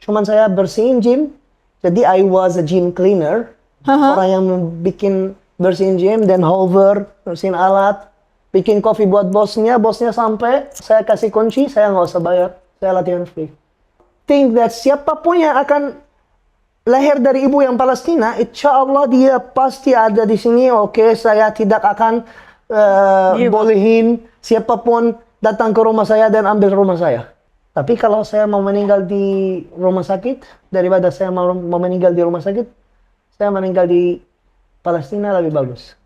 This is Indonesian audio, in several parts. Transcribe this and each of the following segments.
cuman saya bersihin gym. Jadi I was a gym cleaner. Orang yang bikin bersihin gym, dan hover, bersihin alat, bikin kopi buat bosnya sampai, saya kasih kunci, saya nggak usah bayar, saya latihan free. Think that siapapun yang akan lahir dari ibu yang Palestina, insya Allah dia pasti ada di sini. Oke, saya tidak akan bolehin siapapun datang ke rumah saya dan ambil rumah saya. Tapi kalau saya mau meninggal di rumah sakit, daripada saya mau meninggal di rumah sakit, saya meninggal di Palestina lebih bagus.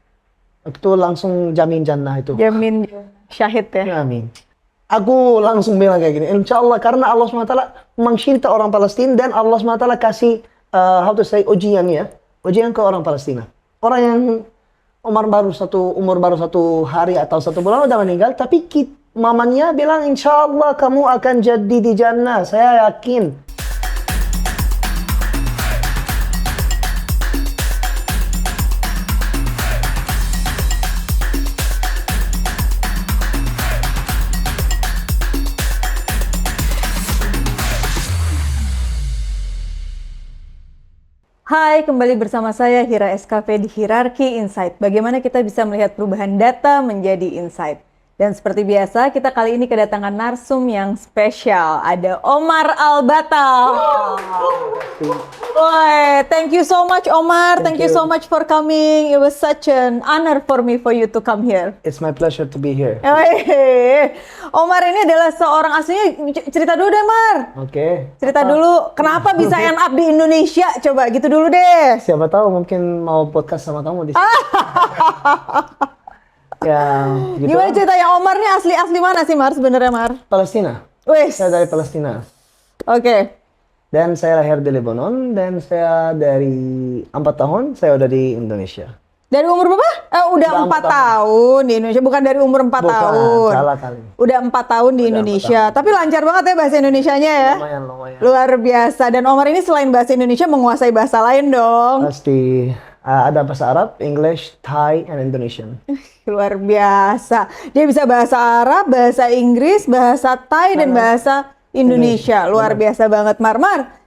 Itu langsung jamin jannah itu. Jamin syahid ya. Amin. Aku langsung bilang kayak gini, insya Allah, karena Allah SWT mencinta orang Palestina, dan Allah SWT kasih ujian ke orang Palestina. Orang yang umur baru satu hari atau 1 bulan udah meninggal, tapi mamanya bilang, insya Allah kamu akan jadi di jannah, saya yakin. Hai, kembali bersama saya Hira SKP di Hierarchy Insight. Bagaimana kita bisa melihat perubahan data menjadi insight. Dan seperti biasa, kita kali ini kedatangan narsum yang spesial. Ada Omar Al-Batal. Woi, thank you so much Omar. Thank you so much for coming. It was such an honor for me for you to come here. It's my pleasure to be here. Omar ini adalah seorang aslinya, cerita dulu deh Mar. Oke. Cerita dulu, kenapa bisa end up di Indonesia? Coba gitu dulu deh. Siapa tahu mungkin mau podcast sama kamu di sini. Ya, gitu. Gimana ceritanya Omar nih asli mana sih Mar sebenarnya Mar? Palestina. Wes. Saya dari Palestina. Oke. Dan saya lahir di Lebanon, dan saya dari 4 tahun saya udah di Indonesia. Dari umur berapa? Udah 4 tahun di Indonesia, bukan dari umur 4 tahun. Salah kali. Udah 4 tahun di Indonesia. Tapi lancar banget ya bahasa Indonesianya ya. Lumayan. Luar biasa. Dan Omar ini selain bahasa Indonesia menguasai bahasa lain dong. Pasti ada bahasa Arab, English, Thai, and Indonesian. Luar biasa. Dia bisa bahasa Arab, bahasa Inggris, bahasa Thai, dan bahasa Indonesia. Luar biasa banget. Mar,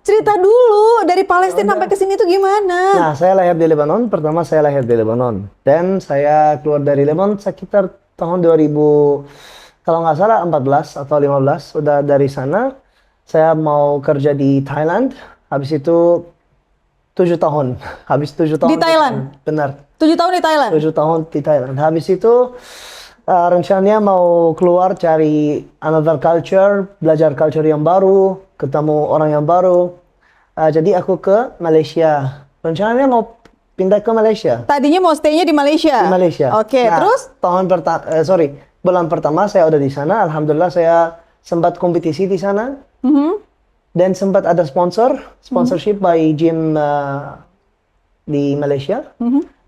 cerita dulu dari Palestina sampai ke sini tuh gimana? Nah, saya lahir di Lebanon. Pertama saya lahir di Lebanon. Dan saya keluar dari Lebanon sekitar tahun 2000, kalau nggak salah 14 atau 15. Udah dari sana, saya mau kerja di Thailand. Habis itu 7 tahun. Habis 7 tahun. Di Thailand? Benar. 7 tahun di Thailand? 7 tahun di Thailand. Habis itu rencananya mau keluar cari another culture, belajar culture yang baru, ketemu orang yang baru. Jadi aku ke Malaysia. Rencananya mau pindah ke Malaysia. Tadinya mau stay-nya di Malaysia? Di Malaysia. Oke, nah, terus? Bulan pertama saya udah di sana. Alhamdulillah saya sempat kompetisi di sana. Dan sempat ada sponsorship by gym di Malaysia.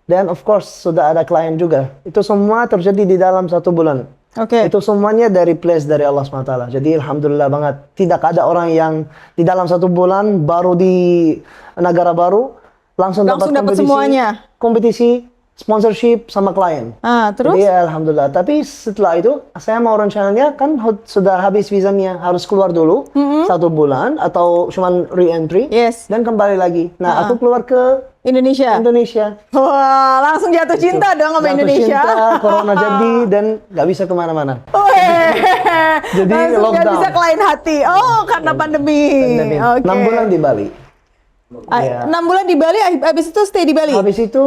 Dan of course sudah ada klien juga. Itu semua terjadi di dalam 1 bulan. Oke. Itu semuanya dari place dari Allah SWT. Jadi alhamdulillah banget. Tidak ada orang yang di dalam 1 bulan baru di negara baru langsung dapat semuanya. Kompetisi, sponsorship sama klien. Terus? Jadi alhamdulillah. Tapi setelah itu saya mau rencananya kan sudah habis visanya, harus keluar dulu 1 bulan atau cuman re-entry. Yes. Dan kembali lagi. Nah, aku keluar ke Indonesia. Wah, langsung jatuh cinta dong sama Indonesia. Cinta, corona jadi, dan nggak bisa kemana-mana. Jadi langsung lockdown. Nggak bisa klien hati. Oh, karena pandemi. Okay. 6 bulan di Bali. 6 bulan di Bali, habis itu stay di Bali? Habis itu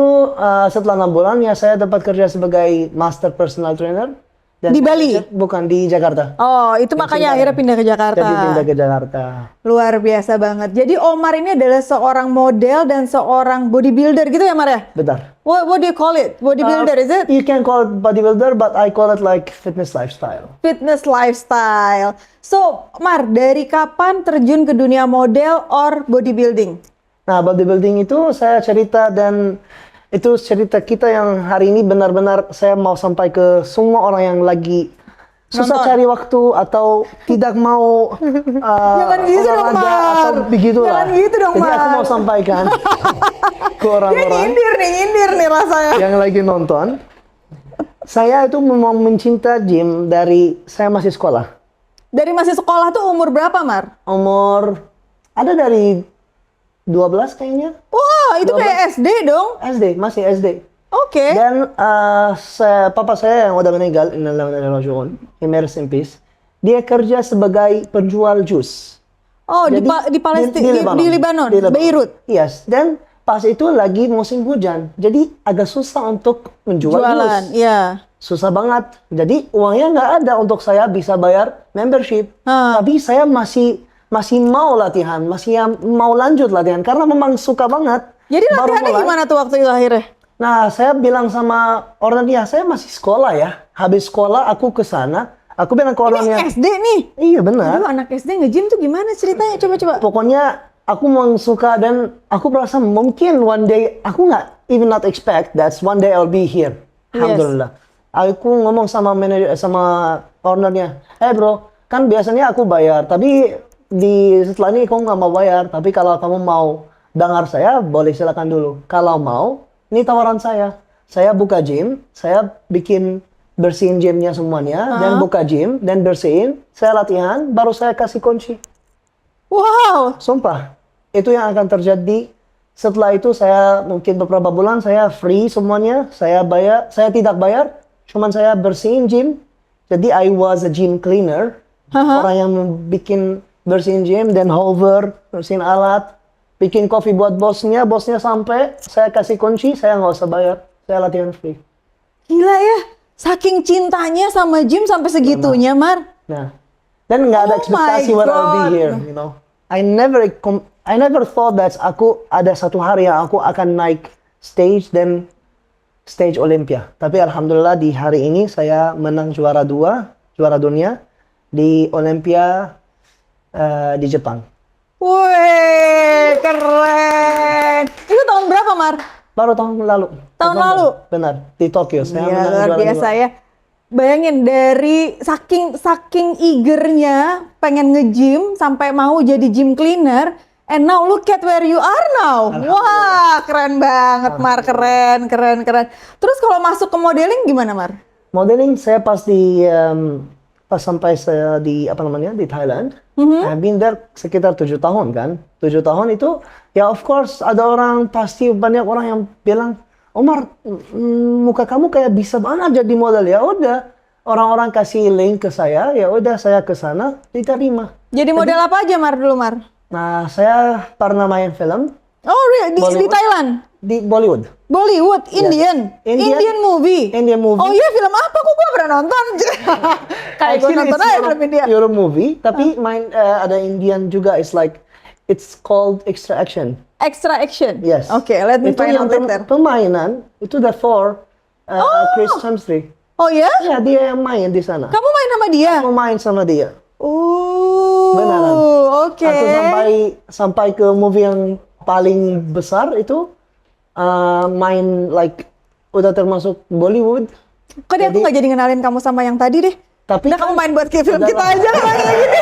setelah 6 bulan ya saya dapat kerja sebagai master personal trainer. Dan di Bali? Bukan, di Jakarta. Oh, itu makanya akhirnya pindah ke Jakarta. Jadi pindah ke Jakarta. Luar biasa banget. Jadi Omar ini adalah seorang model dan seorang bodybuilder gitu ya Mar ya? Benar. What do you call it? Bodybuilder, is it? You can call it bodybuilder, but I call it like fitness lifestyle. Fitness lifestyle. So, Mar, dari kapan terjun ke dunia model or bodybuilding? Nah, bodybuilding itu saya cerita, dan itu cerita kita yang hari ini benar-benar saya mau sampai ke semua orang yang lagi susah cari waktu atau tidak mau jangan gitu dong, Mar. Atau begitulah. Jangan gitu dong, Jadi Mar. aku mau sampaikan ke orang-orang nyindir nih rasanya. yang lagi nonton. Saya itu memang mencinta gym dari saya masih sekolah. Dari masih sekolah tuh umur berapa, Mar? Umur Ada dari 12 kayaknya. Wah, itu 12. kayak SD dong. SD, masih SD. Oke. Dan papa saya yang udah meninggal, he may rest in peace. Dia kerja sebagai penjual jus. Oh, Jadi, di Palestina, di Lebanon, Di Lebanon. Beirut. Yes, dan pas itu lagi musim hujan. Jadi agak susah untuk menjual Jualan, jus. ya. Susah banget. Jadi uangnya nggak ada untuk saya bisa bayar membership. Ah. Tapi saya masih mau latihan, mau lanjut latihan karena memang suka banget. Jadi Baru latihannya mulai. gimana tuh waktu itu akhirnya? Nah, saya bilang sama orangnya, saya masih sekolah ya. Habis sekolah aku ke sana. Aku bilang ke orangnya, SD nih. iya benar. Aduh, anak SD nge-gym tuh gimana ceritanya? Coba-coba. Pokoknya aku memang suka dan aku merasa mungkin one day, aku nggak even not expect that one day I'll be here. Yes. Alhamdulillah. Aku ngomong sama manajer, sama ownernya, bro, kan biasanya aku bayar, tapi setelah ini kamu nggak mau bayar. Tapi kalau kamu mau dengar saya, boleh silakan dulu. Kalau mau, ini tawaran saya buka gym, saya bikin bersihin gymnya semuanya, dan buka gym, dan bersihin, saya latihan, baru saya kasih kunci. Wow. Sumpah, itu yang akan terjadi. Setelah itu saya mungkin beberapa bulan saya free semuanya, saya tidak bayar, cuman saya bersihin gym. Jadi I was a gym cleaner, orang yang bikin bersihin gym, dan hover, bersihin alat, bikin kopi buat bosnya sampai, saya kasih kunci, saya nggak usah bayar, saya latihan free. Gila ya. Saking cintanya sama gym sampai segitunya, Mar. Nah, dan nggak ada Oh ekspektasi my when I'll God. be here, you know. I never thought that ada satu hari yang aku akan naik stage Olympia. Tapi alhamdulillah di hari ini saya menang juara dunia di Olympia di Jepang. Wih, keren. Itu tahun berapa, Mar? Baru tahun lalu. Tahun November. lalu? Benar, di Tokyo. Saya Ya, menang luar juara biasa dua. ya. Bayangin dari saking eagernya pengen nge-gym sampai mau jadi gym cleaner, and now look at where you are now. Wah, keren banget, Mar. Keren. Terus kalau masuk ke modeling gimana, Mar? Modeling saya pas sampai saya di Thailand. I've been there sekitar 7 tahun kan. 7 tahun itu ya of course ada pasti banyak orang yang bilang, Omar, muka kamu kayak bisa banget jadi model. Ya udah, orang-orang kasih link ke saya, ya udah saya ke sana diterima. Jadi model apa aja, Mar, dulu, Mar? Nah, saya pernah main film Oh, di Bollywood. Thailand? di Bollywood. Bollywood, Indian movie. Indian movie. Oh iya, film apa? Kok gue pernah nonton? Kayak gue Actually, nonton it's aja film India. Euro movie, tapi main ada Indian juga. It's called Extra Action. Extra Action? Yes. Oke, let me Itu find yang out later. permainan itu the for Chris Hemsworth. Oh ya? Ya, dia yang main di sana. Kamu main sama dia? Aku main sama dia. Oh, Beneran. oke. Aku sampai ke movie yang paling besar itu main udah termasuk Bollywood. Kok dia aku nggak jadi kenalin kamu sama yang tadi deh? Tapi Udah kamu main buat film udah kita lah. aja kalau kayak gini.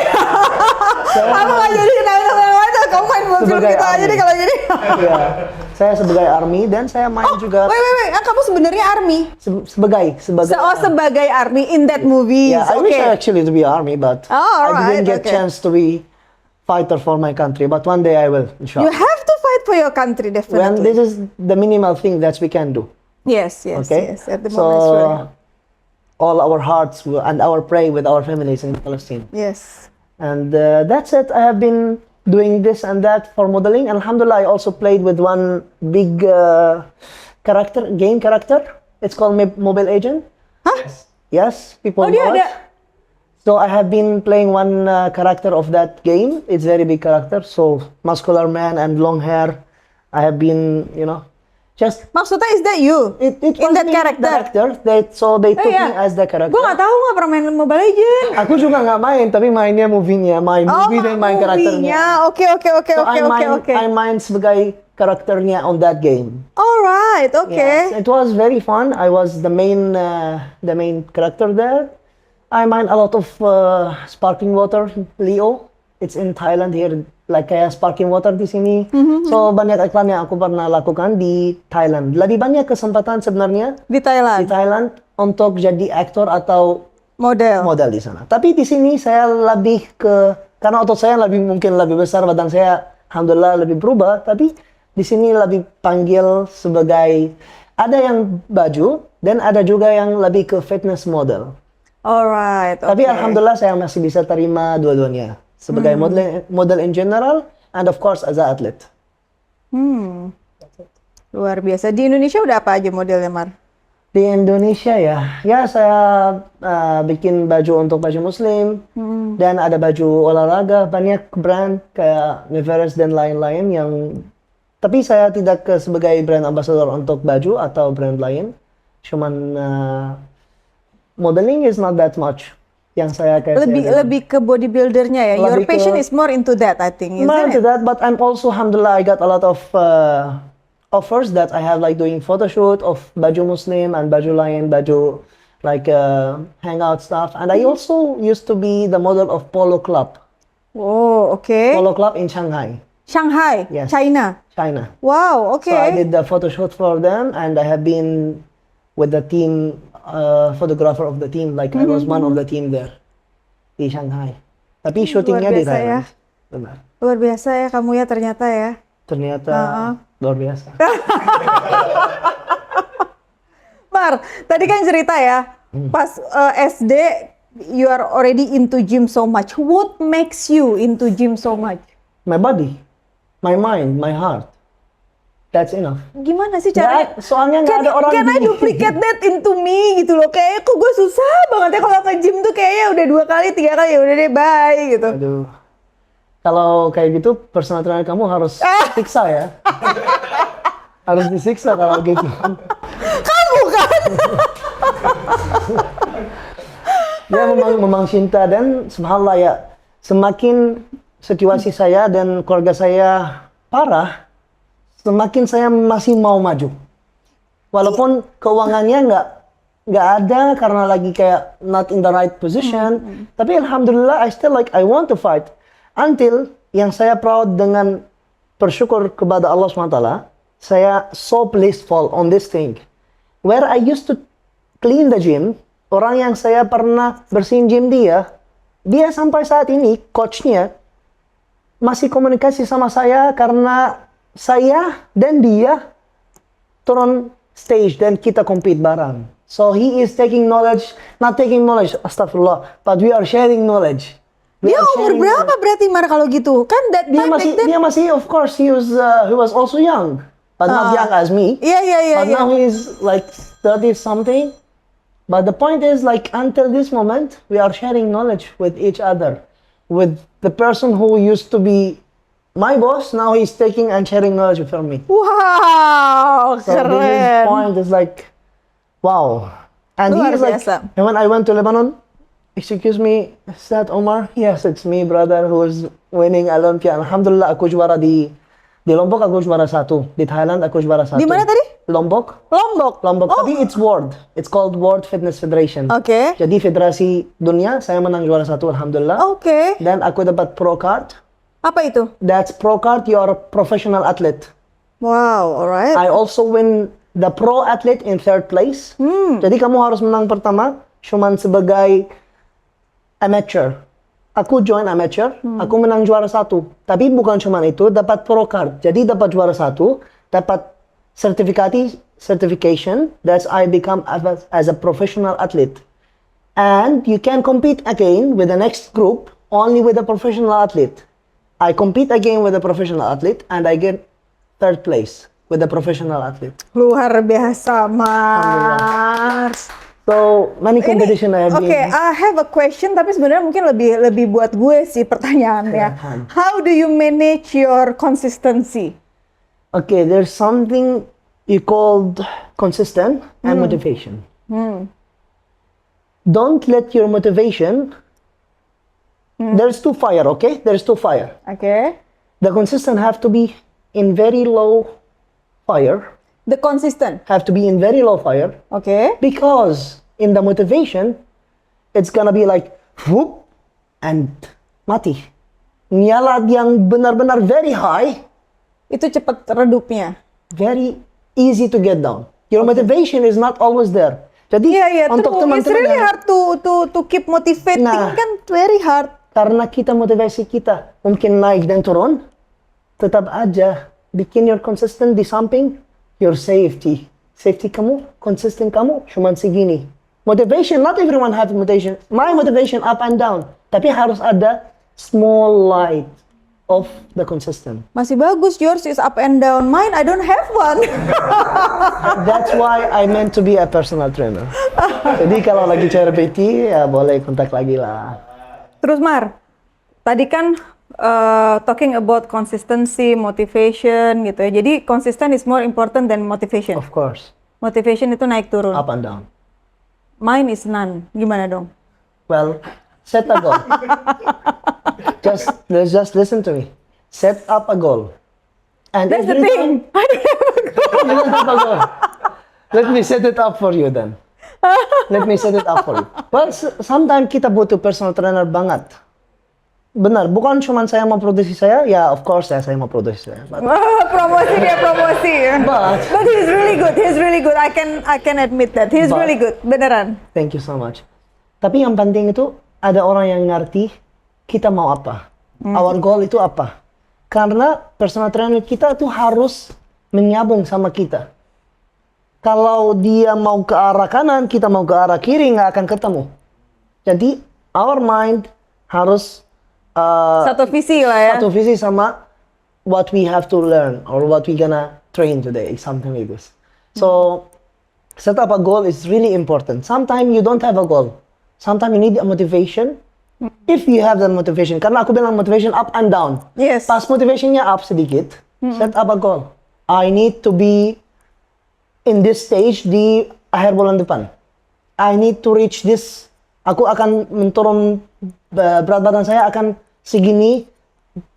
Aku nggak jadi kenalin sama yang lain. Kamu main buat film Sebagai kita aja army. deh kalau gini. Iya. Saya sebagai army dan saya main juga Wait. Kamu sebenarnya army? sebagai Sebagai army in that movie. Yeah, I Oke. wish I actually to be army, but Oh, I alright, didn't get okay. chance to be fighter for my country. But one day I will, You inshallah. have to fight for your country, When definitely. this is the minimal thing that we can do. Yes. Okay. At the So moment, sure. all our hearts and our pray with our families in Palestine. Yes. And that's it. I have been doing this and that for modeling. Alhamdulillah, I also played with one big game character. It's called Mobile Agent. Hah? Yes, people Oh, dia know ada. it. So I have been playing one character of that game. It's very big character. So muscular man and long hair. I have been, just Maksudnya is that you? it In was that me, character? So they took iya. me as the character. Gue nggak tahu nggak pernah main Mobile Legends. Aku juga nggak main, tapi mainnya movie-nya, main movie dan main karakternya. Oke. So I main sebagai karakternya on that game. Alright, oke. Yes, it was very fun. I was the main character there. I mine a lot of sparkling water, Leo. It's in Thailand here, kayak sparkling water di sini. So banyak iklan yang aku pernah lakukan di Thailand. Lebih banyak kesempatan sebenarnya Di di Thailand. Thailand untuk jadi aktor atau Model. model di sana. Tapi di sini saya lebih karena otot saya mungkin lebih besar, badan saya alhamdulillah lebih berubah, tapi di sini lebih panggil sebagai ada yang baju dan ada juga yang lebih ke fitness model. Alright. Tapi oke. alhamdulillah saya masih bisa terima dua-duanya sebagai model in general and of course as an athlete. Luar biasa. Di Indonesia udah apa aja modelnya, Mar? Di Indonesia ya saya bikin baju untuk baju muslim dan ada baju olahraga, banyak brand kayak Neveres dan lain-lain yang tapi saya tidak sebagai brand ambassador untuk baju atau brand lain, cuman modeling is not that much yang saya kayak Lebih ke bodybuildernya ya. Your Lebih ke- passion is more into that, I think, isn't not it? that, but I'm also alhamdulillah I got a lot of offers that I have like doing photo shoot of baju muslim and baju lain, baju like hangout stuff, and I also used to be the model of Polo Club. Oh, oke. Polo Club in Shanghai, Shanghai, Yes. China. China. Wow, oke. So I did the photo shoot for them, and I have been with the team, photographer of the team. Like I was one of the team there di Shanghai. Tapi syutingnya di biasa ya. Thailand. Benar. Luar biasa ya kamu ya ternyata ya. Ternyata luar biasa. Mar, tadi kan cerita ya, pas SD you are already into gym so much. What makes you into gym so much? My body, my mind, my heart. That's enough. Gimana sih caranya? Soalnya nggak ada orang Can I gini. duplicate that into me gitu loh? Kayak kok gue susah banget ya kalau ke gym tuh kayaknya udah 2 kali, 3 kali ya udah deh bye gitu. Aduh. Kalau kayak gitu, personal trainer kamu harus siksa ya. Harus disiksa kalau gitu. Kamu kan? Dia memang cinta dan subhanallah ya, semakin situasi saya dan keluarga saya parah, semakin saya masih mau maju. Walaupun keuangannya nggak ada karena lagi kayak not in the right position, tapi alhamdulillah I want to fight. Until yang saya proud dengan bersyukur kepada Allah SWT, saya so blissful on this thing. Where I used to clean the gym, orang yang saya pernah bersihin gym dia sampai saat ini, coachnya, masih komunikasi sama saya karena saya dan dia turun stage dan kita compete bareng. So he is not taking knowledge, astagfirullah, but we are sharing knowledge. Dia umur berapa berarti Mar kalau gitu? Kan that Dia time back then. masih, of course, he was also young, but not young as me. Iya. But now he's like 30 something. But the point is, like, until this moment, we are sharing knowledge with each other. With the person who used to be my boss, now he's taking and sharing knowledge from me. Wow, So this keren. point is like, wow. And Luar he is like, biasa. and when I went to Lebanon, excuse me, is that Omar? Yes, it's me, brother, who is winning Olympia. Alhamdulillah, aku juara di Lombok, aku juara 1. Di Thailand, aku juara 1. Di mana tadi? Lombok. Lombok. Tapi it's world. It's called World Fitness Federation. Oke. Jadi federasi dunia, saya menang juara 1, alhamdulillah. Oke. Dan aku dapat pro card. Apa itu? That's pro card, you are a professional athlete. Wow, alright. I also win the pro athlete in 3rd place. Jadi kamu harus menang pertama, cuman sebagai amateur. Aku join amateur, aku menang juara 1. Tapi bukan cuma itu, dapat pro card. Jadi dapat juara 1, dapat certification that I become as a professional athlete. And you can compete again with the next group only with a professional athlete. I compete again with a professional athlete and I get 3rd place with a professional athlete. Luar biasa, Mars. So many competition I have Oke, been. I have a question, tapi sebenarnya mungkin lebih buat gue sih pertanyaannya. Silakan. How do you manage your consistency? Okay, there's something you called consistent and motivation. Don't let your motivation. There's two fire, okay? There's two fire. Oke. The consistent have to be in very low fire. The consistent. Have to be in very low fire. Oke. Because in the motivation, it's gonna be like whoop and mati. Nyala yang benar-benar very high, Itu cepat redupnya. very easy to get down. Your motivation is not always there. Jadi Iya, untuk true. It's teman-teman really yang- hard to keep motivating Nah. kan very hard. karena kita motivasi kita mungkin naik dan turun, tetap aja bikin your consistent di samping your safety. Safety kamu, consistent kamu cuma segini. Motivation, not everyone have motivation. My motivation up and down. Tapi harus ada small light of the consistent. Masih bagus, yours is up and down. Mine, I don't have one. That's why I meant to be a personal trainer. Jadi kalau lagi cari PT, ya boleh kontak lagi lah. Terus Mar, tadi kan talking about consistency, motivation gitu ya. Jadi consistent is more important than motivation. Of course, Motivation itu naik turun. up and down. Mine is none. Gimana dong? Well, set a goal. Just listen to me. Set up a goal. And That's the every thing. time you set up a goal, let me set it up for you then. Let me set it up for you. Well, sometimes kita butuh personal trainer banget. Benar, bukan cuma saya mau produksi saya, ya of course saya mau produksi saya. But Promosi dia promosi. But- he's really good. He's really good. I can admit that. He's But- really good. Beneran. thank you so much. Tapi yang penting itu ada orang yang ngerti kita mau apa. Our goal itu apa. Karena personal trainer kita tuh harus menyambung sama kita. Kalau dia mau ke arah kanan, kita mau ke arah kiri, nggak akan ketemu. Jadi, our mind harus Satu visi lah ya. satu visi sama what we have to learn or what we gonna train today, something like this. So, set up a goal is really important. Sometimes you don't have a goal. Sometimes you need a motivation. If you have the motivation, karena aku bilang motivation up and down. Yes. Pas motivationnya up sedikit, set up a goal. I need to be in this stage di akhir bulan depan. I need to reach this. Aku akan menurun berat badan saya akan segini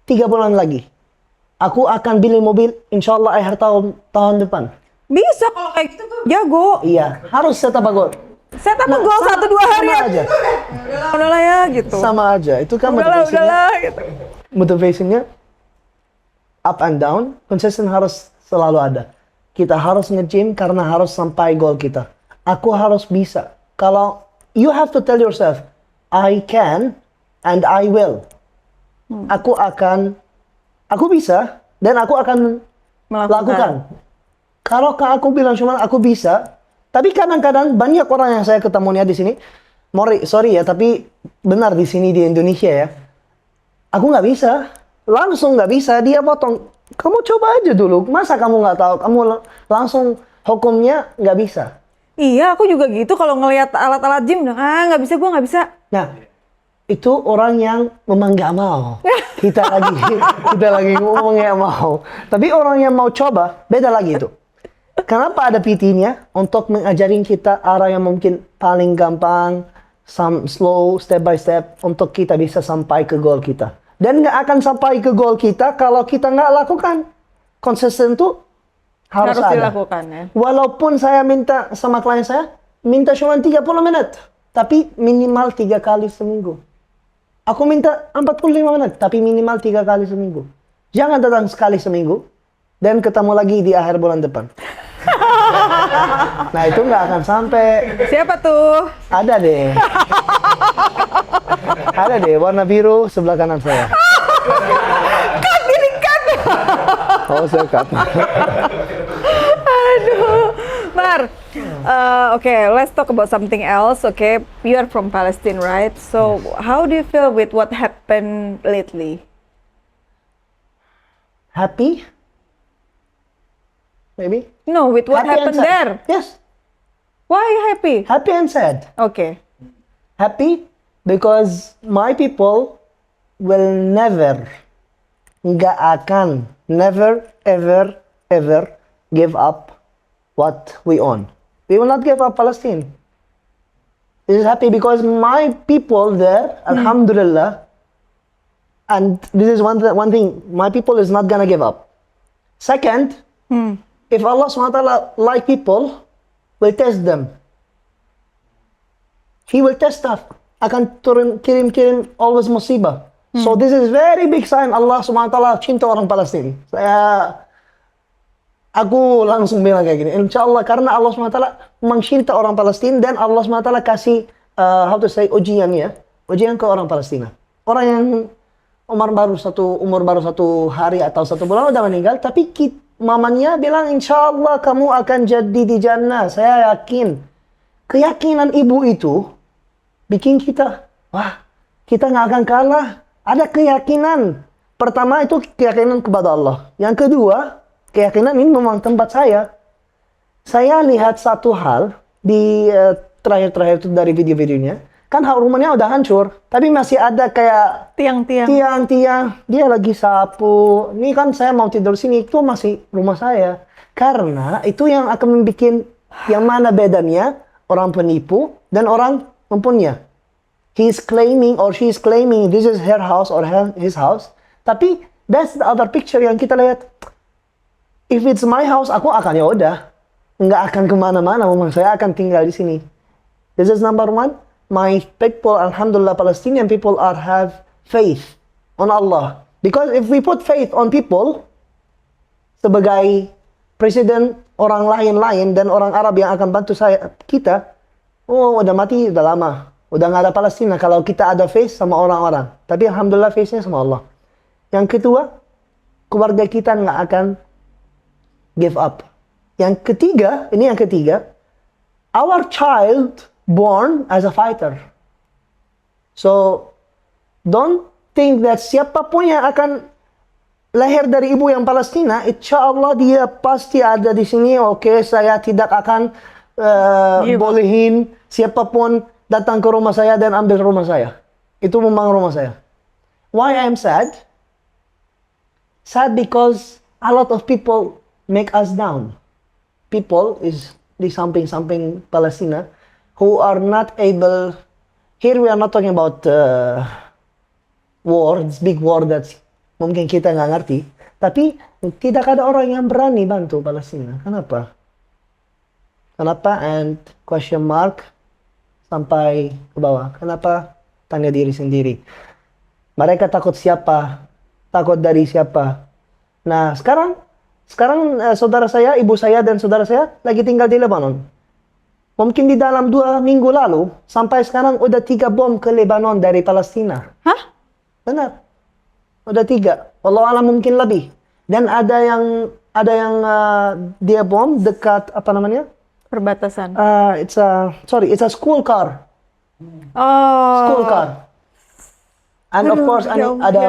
3 bulan lagi. Aku akan beli mobil insya Allah akhir tahun depan. Bisa kalau kayak gitu tuh jago. Iya, harus set up a goal. Set up a goal 1-2 hari sama aja. Udahlah ya gitu. Sama aja. Itu kan Udahlah gitu. motivationnya up and down, consistent harus selalu ada. Kita harus nge-gym karena harus sampai goal kita. Aku harus bisa. Kalau you have to tell yourself, I can and I will. Aku bisa dan aku akan lakukan. Kalau aku bilang cuma aku bisa, tapi kadang-kadang banyak orang yang saya ketemu di sini, sorry ya, tapi benar di sini di Indonesia ya, aku nggak bisa, langsung nggak bisa, dia potong. Kamu coba aja dulu, masa kamu nggak tahu, kamu langsung hukumnya nggak bisa. Iya, aku juga gitu kalau ngelihat alat-alat gym, nggak bisa, gue nggak bisa. Nah, itu orang yang memang nggak mau. Kita lagi ngomong nggak mau. Tapi orang yang mau coba, beda lagi itu. Kenapa ada PT-nya? Untuk mengajarin kita arah yang mungkin paling gampang, slow, step by step, untuk kita bisa sampai ke goal kita. Dan nggak akan sampai ke goal kita kalau kita nggak lakukan. Konsisten tuh harus ada. Dilakukan ya. Walaupun saya minta sama klien saya, minta cuma 30 menit. Tapi minimal 3 kali seminggu. Aku minta 45 menit, tapi minimal 3 kali seminggu. Jangan datang sekali seminggu, dan ketemu lagi di akhir bulan depan. Nah, itu nggak akan sampai. Siapa tuh? Ada deh. Ada deh, warna biru sebelah kanan saya. Cut, gini cut. Oh, saya cut. Aduh, Mar. Okay, let's talk about something else. Okay, you are from Palestine, right? So, how do you feel with what happened lately? Happy? Maybe? No, with what Happy and happened sad. there. Yes. Why happy? Happy and sad. Okay. Happy because my people will never, nggak akan, never, ever, ever give up what we own. We will not give up Palestine. This is happy because my people there, alhamdulillah, and this is one thing, my people is not gonna give up. Second, if Allah SWT like people, will test them. He will test us. Akan kirim always musibah. So this is very big sign Allah SWT cinta orang Palestin. Aku langsung bilang kayak gini, insya Allah karena Allah SWT mencinta orang Palestin dan Allah SWT kasih, ujian ke orang Palestina. Orang yang umur baru 1 hari atau 1 bulan udah meninggal, tapi mamanya bilang insya Allah kamu akan jadi di jannah. Saya yakin. Keyakinan ibu itu bikin kita, wah, kita nggak akan kalah. Ada keyakinan. Pertama itu keyakinan kepada Allah. Yang kedua, keyakinan ini memang tempat saya. Saya lihat satu hal di terakhir-terakhir itu dari video-videonya. Kan rumahnya udah hancur, tapi masih ada kayak Tiang-tiang. tiang. Dia lagi sapu. Ini kan saya mau tidur sini, itu masih rumah saya. Karena itu yang akan membuat yang mana bedanya orang penipu dan orang mempunyai. He's claiming or she's claiming this is her house or his house. Tapi that's the other picture yang kita lihat. If it's my house, aku akan ya udah. Nggak akan kemana-mana, memang saya akan tinggal di sini. This is number one. My people, alhamdulillah, Palestinian people have faith on Allah. Because if we put faith on people, sebagai presiden orang lain-lain dan orang Arab yang akan bantu kita, udah mati udah lama. Udah nggak ada Palestina kalau kita ada faith sama orang-orang. Tapi alhamdulillah faith-nya sama Allah. Yang kedua, keluarga kita nggak akan give up. Yang ketiga, our child born as a fighter. So, don't think that siapapun yang akan lahir dari ibu yang Palestina, insya Allah dia pasti ada di sini. Oke, saya tidak akan bolehin siapapun datang ke rumah saya dan ambil rumah saya. Itu memang rumah saya. Why I'm sad? Sad because a lot of people make us down. People is di samping-samping Palestina who are not able. Here we are not talking about war, this big war that mungkin kita nggak ngerti. Tapi tidak ada orang yang berani bantu Palestina. Kenapa? Kenapa? And question mark sampai ke bawah. Kenapa? Tanya diri sendiri. Mereka takut siapa? Takut dari siapa? Nah, sekarang saudara saya, ibu saya, dan saudara saya lagi tinggal di Lebanon. Mungkin di dalam 2 minggu lalu, sampai sekarang udah 3 bom ke Lebanon dari Palestina. Hah? Benar. Udah 3. Wallahualam mungkin lebih. Dan ada yang dia bom dekat apa namanya? Perbatasan. It's a school car. Oh. School car. And of course ada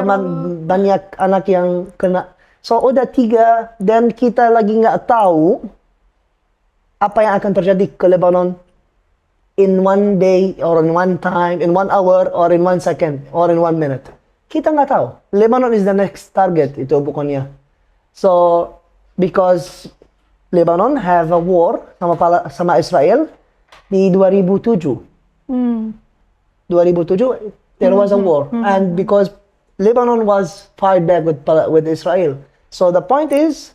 banyak anak yang kena. So udah 3 dan kita lagi nggak tahu apa yang akan terjadi ke Lebanon in 1 day or in 1 time, in 1 hour or in 1 second or in 1 minute. Kita nggak tahu. Lebanon is the next target itu bukannya. So because Lebanon have a war sama Israel di 2007. 2007 there was a war and because Lebanon was fight back with Israel. So the point is,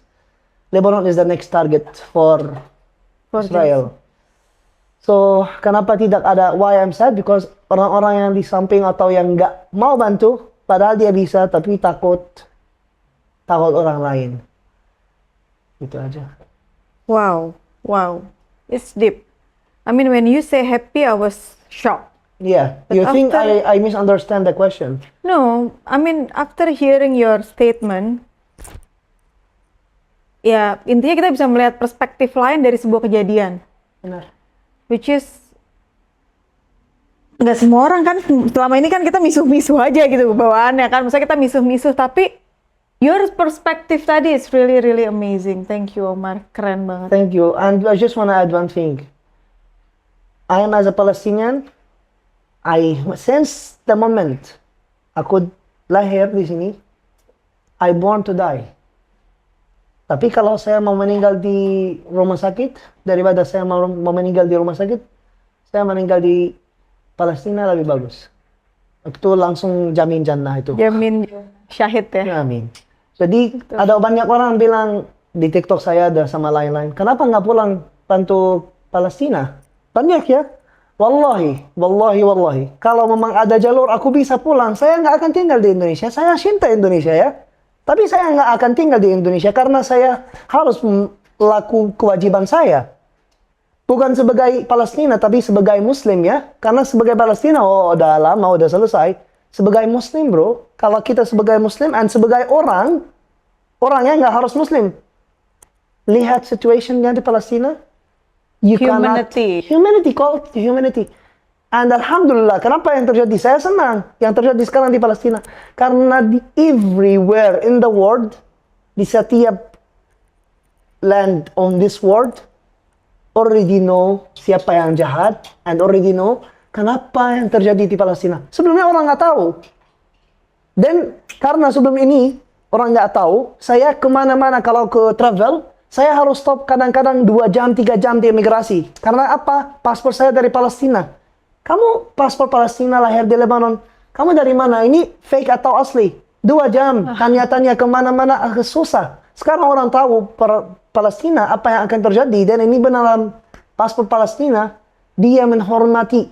Lebanon is the next target for Israel. So kenapa tidak ada? Why I'm sad? Because orang-orang yang di samping atau yang nggak mau bantu, padahal dia bisa, tapi takut orang lain. Itu aja. Wow, it's deep. I mean, when you say happy, I was shocked. Yeah, But you think after- I misunderstand the question? No, I mean, after hearing your statement, ya intinya kita bisa melihat perspektif lain dari sebuah kejadian, Benar. which is nggak semua orang kan, selama ini kan kita misuh-misuh aja gitu bawaannya kan, misalnya kita misuh-misuh, tapi your perspective tadi is really really amazing. Thank you Omar, keren banget. Thank you. And I just want to add one thing. I am as a Palestinian. Since the moment aku lahir di sini, I born to die. Tapi kalau saya mau meninggal di rumah sakit, daripada saya mau meninggal di rumah sakit, saya meninggal di Palestina lebih bagus. Itu langsung jamin jannah itu. Jamin syahid ya. Amin. Jadi ada banyak orang bilang di TikTok saya ada sama lain-lain. Kenapa nggak pulang bantu Palestina? Banyak ya. Wallahi. Kalau memang ada jalur aku bisa pulang, saya nggak akan tinggal di Indonesia. Saya cinta Indonesia ya. Tapi saya nggak akan tinggal di Indonesia karena saya harus melakukan kewajiban saya. Bukan sebagai Palestina, tapi sebagai Muslim ya. Karena sebagai Palestina, udah lama, udah selesai. sebagai Muslim bro, kalau kita sebagai Muslim dan sebagai orangnya nggak harus Muslim. Lihat situationnya di Palestina. Humanity, call it humanity. And Alhamdulillah, kenapa yang terjadi? Saya senang yang terjadi sekarang di Palestina. Karena di everywhere in the world, di setiap land on this world, already know siapa yang jahat, and already know kenapa yang terjadi di Palestina. Sebelumnya orang nggak tahu. Dan karena sebelum ini orang nggak tahu, saya kemana-mana kalau ke travel, saya harus stop kadang-kadang 2 jam, 3 jam di imigrasi. Karena apa? Paspor saya dari Palestina. Kamu paspor Palestina, lahir di Lebanon. Kamu dari mana? Ini fake atau asli? 2 jam, tanya-tanya kemana-mana, agak susah. Sekarang orang tahu Palestina, apa yang akan terjadi. Dan ini benar paspor Palestina, dia menghormati.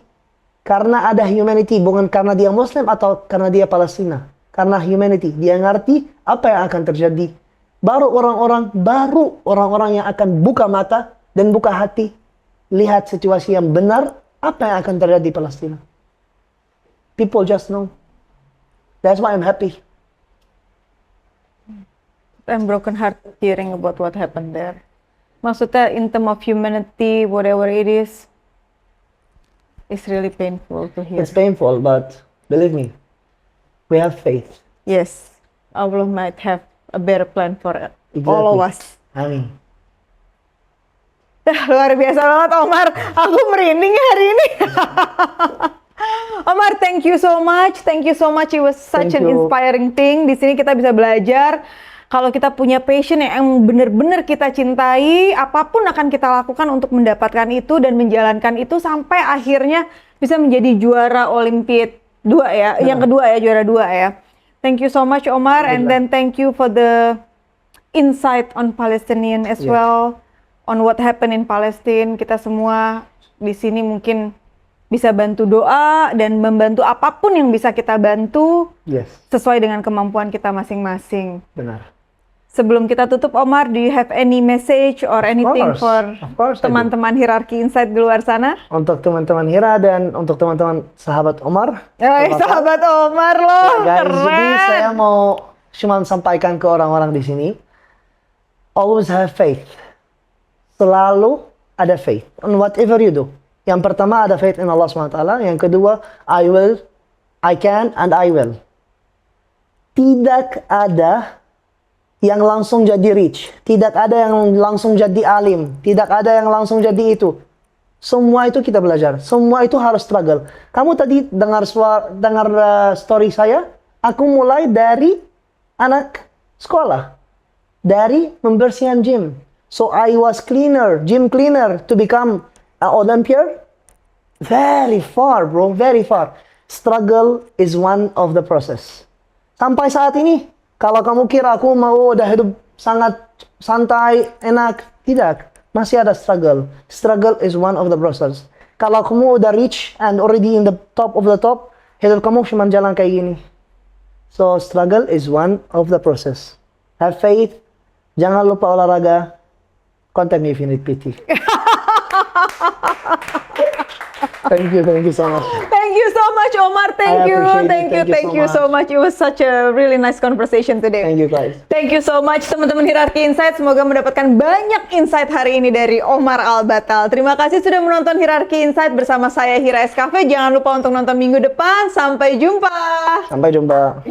Karena ada humanity, bukan karena dia Muslim atau karena dia Palestina. Karena humanity, dia ngerti apa yang akan terjadi. Baru orang-orang yang akan buka mata dan buka hati, lihat situasi yang benar, apa yang akan terjadi di Palestina. People just know. That's why I'm happy. I'm broken heart hearing about what happened there. Maksudnya in terms of humanity, whatever it is, it's really painful to hear. It's painful, but believe me, we have faith. Yes, Allah might have a better plan for all of us. Amin. Luar biasa banget Omar, aku merinding hari ini. Omar, thank you so much. It was such Thank an you. inspiring thing. Di sini kita bisa belajar kalau kita punya passion yang benar-benar kita cintai, apapun akan kita lakukan untuk mendapatkan itu dan menjalankan itu sampai akhirnya bisa menjadi juara Olimpiade 2 ya. Yang kedua ya, juara 2 ya. Thank you so much Omar, and then thank you for the insight on Palestinian as well, on what happened in Palestine. Kita semua di sini mungkin bisa bantu doa dan membantu apapun yang bisa kita bantu sesuai dengan kemampuan kita masing-masing. Benar. Sebelum kita tutup Omar, do you have any message or anything for teman-teman Hirarki Insight di luar sana? Untuk teman-teman Hira dan untuk teman-teman sahabat Omar. Sahabat Omar loh, Guys, keren. jadi saya mau cuma sampaikan ke orang-orang di sini. Always have faith. Selalu ada faith on whatever you do. Yang pertama ada faith in Allah SWT. Yang kedua, I will, I can, and I will. Tidak ada yang langsung jadi rich. Tidak ada yang langsung jadi alim. Tidak ada yang langsung jadi itu. Semua itu kita belajar. Semua itu harus struggle. Kamu tadi dengar story saya. Aku mulai dari anak sekolah. Dari membersihkan gym. So I was gym cleaner to become an Olympian. Very far bro, very far. Struggle is one of the process. Sampai saat ini, kalau kamu kira aku mau udah hidup sangat santai, enak, tidak. Masih ada struggle. Struggle is one of the process. Kalau kamu udah rich and already in the top of the top, hidup kamu cuma jalan kayak gini. So struggle is one of the process. Have faith. Jangan lupa olahraga. Contact me if you need PT. Thank you so much. Thank you so much, Omar. Thank you so much. It was such a really nice conversation today. Thank you guys. Thank you so much teman-teman Hirarki Insight. Semoga mendapatkan banyak insight hari ini dari Omar Al-Batal. Terima kasih sudah menonton Hirarki Insight bersama saya Hira SKV. Jangan lupa untuk nonton minggu depan. Sampai jumpa. Sampai jumpa.